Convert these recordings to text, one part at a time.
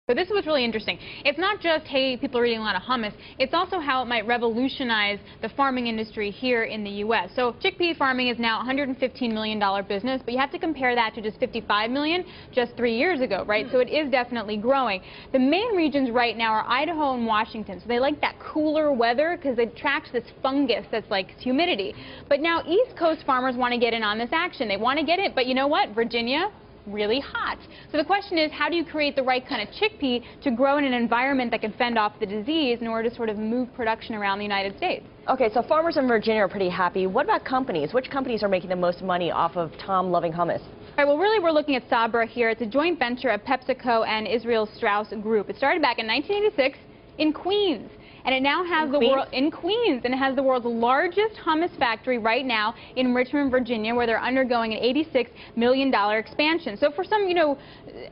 So this is what's really interesting. It's not just, hey, people are eating a lot of hummus. It's also how it might revolutionize the farming industry here in the U.S. So chickpea farming is now a $115 million business, but you have to compare that to just $55 million just 3 years ago, right? So it is definitely growing. The main regions right now are Idaho and Washington. So they like that cooler weather because it attracts this fungus that's like humidity. But now East Coast farmers want to get in on this action. They want to get it, but you know what? Virginia, really hot. So the question is, how do you create the right kind of chickpea to grow in an environment that can fend off the disease in order to sort of move production around the United States? Okay, so farmers in Virginia are pretty happy. What about companies? Which companies are making the most money off of Tom loving hummus? All right, well, really, we're looking at Sabra here. It's a joint venture of PepsiCo and Israel Strauss Group. It started back in 1986 in Queens. And it now has and it has the world's largest hummus factory right now in Richmond, Virginia, where they're undergoing an $86 million expansion. So for some, you know,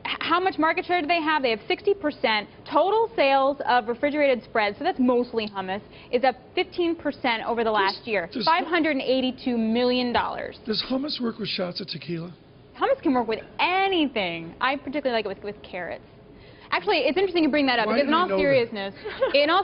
how much market share do they have? They have 60%. Total sales of refrigerated spreads, so that's mostly hummus, is up 15% over the last year. $582 million. Does hummus work with shots of tequila? Hummus can work with anything. I particularly like it with carrots. Actually, it's interesting you bring that up, because in all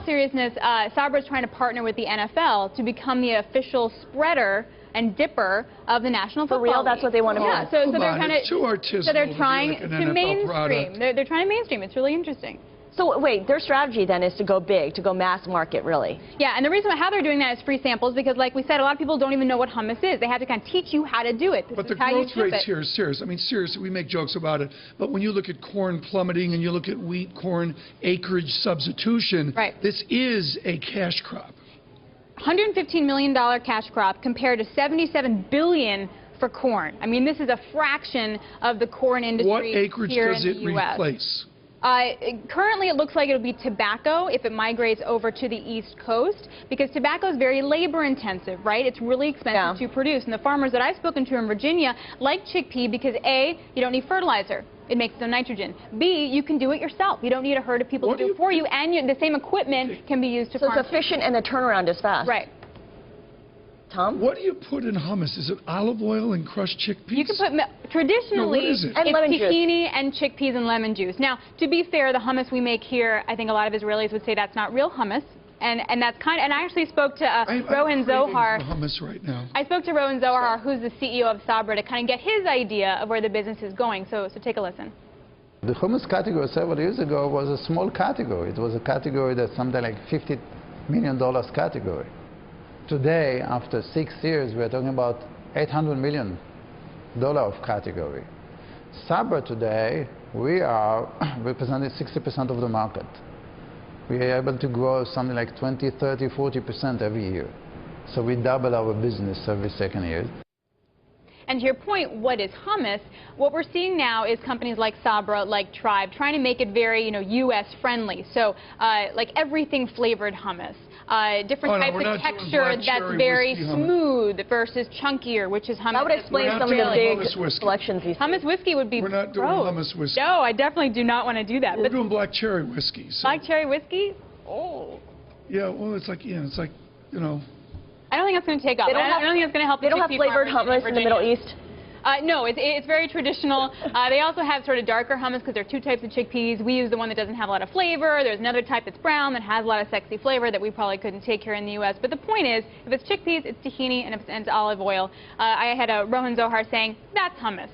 seriousness, Sabra is trying to partner with the NFL to become the official spreader and dipper of the National Football League. For real, that's what they want to do. Yeah, so they're kind of they're trying to mainstream. They're trying to mainstream. It's really interesting. So wait, their strategy then is to go big, to go mass market, really. Yeah, and the reason how they're doing that is free samples, because like we said, a lot of people don't even know what hummus is. They have to kind of teach you how to do it. But the growth rates here is serious. I mean, seriously, we make jokes about it, but when you look at corn plummeting and you look at wheat, corn, acreage substitution, this is a cash crop. $115 million cash crop compared to $77 billion for corn. I mean, this is a fraction of the corn industry. What acreage here does in it the US. replace? Currently, it looks like it'll be tobacco if it migrates over to the East Coast, because tobacco is very labor-intensive, right? It's really expensive to produce. And the farmers that I've spoken to in Virginia like chickpea because, A, you don't need fertilizer. It makes no nitrogen. B, you can do it yourself. You don't need a herd of people to do it for you, and the same equipment can be used to farm. So it's efficient and the turnaround is fast. Right. Tom? What do you put in hummus? Is it olive oil and crushed chickpeas? You can put, traditionally, it's tahini and chickpeas and lemon juice. Now, to be fair, the hummus we make here, I think a lot of Israelis would say that's not real hummus. And that's kind of, and I actually spoke to Rohan Zohar. Hummus right now. I spoke to Rohan Zohar, who's the CEO of Sabra, to kind of get his idea of where the business is going. So take a listen. The hummus category several years ago was a small category. It was a category that's something like $50 million category. Today, after 6 years, we're talking about $800 million of category. Sabra today, we are representing 60% of the market. We are able to grow something like 20, 30, 40% every year. So we double our business every second year. And to your point, what is hummus? What we're seeing now is companies like Sabra, like Tribe, trying to make it very, U.S. friendly. So like everything flavored hummus. Different types of texture that's very smooth versus chunkier, which is hummus. That would explain some of the big selections you see. Hummus whiskey would be We're not doing hummus whiskey. No, I definitely do not want to do that. We're doing black cherry whiskey. So. Black cherry whiskey? Oh. Yeah, well, it's like, you know. I don't think that's going to take off. I don't think it's going to help. They don't have flavored hummus in the Middle East? No, it's very traditional. They also have sort of darker hummus because there are two types of chickpeas. We use the one that doesn't have a lot of flavor. There's another type that's brown that has a lot of sexy flavor that we probably couldn't take here in the U.S. But the point is, if it's chickpeas, it's tahini, and if it's olive oil. I had Rohan Zohar saying, that's hummus.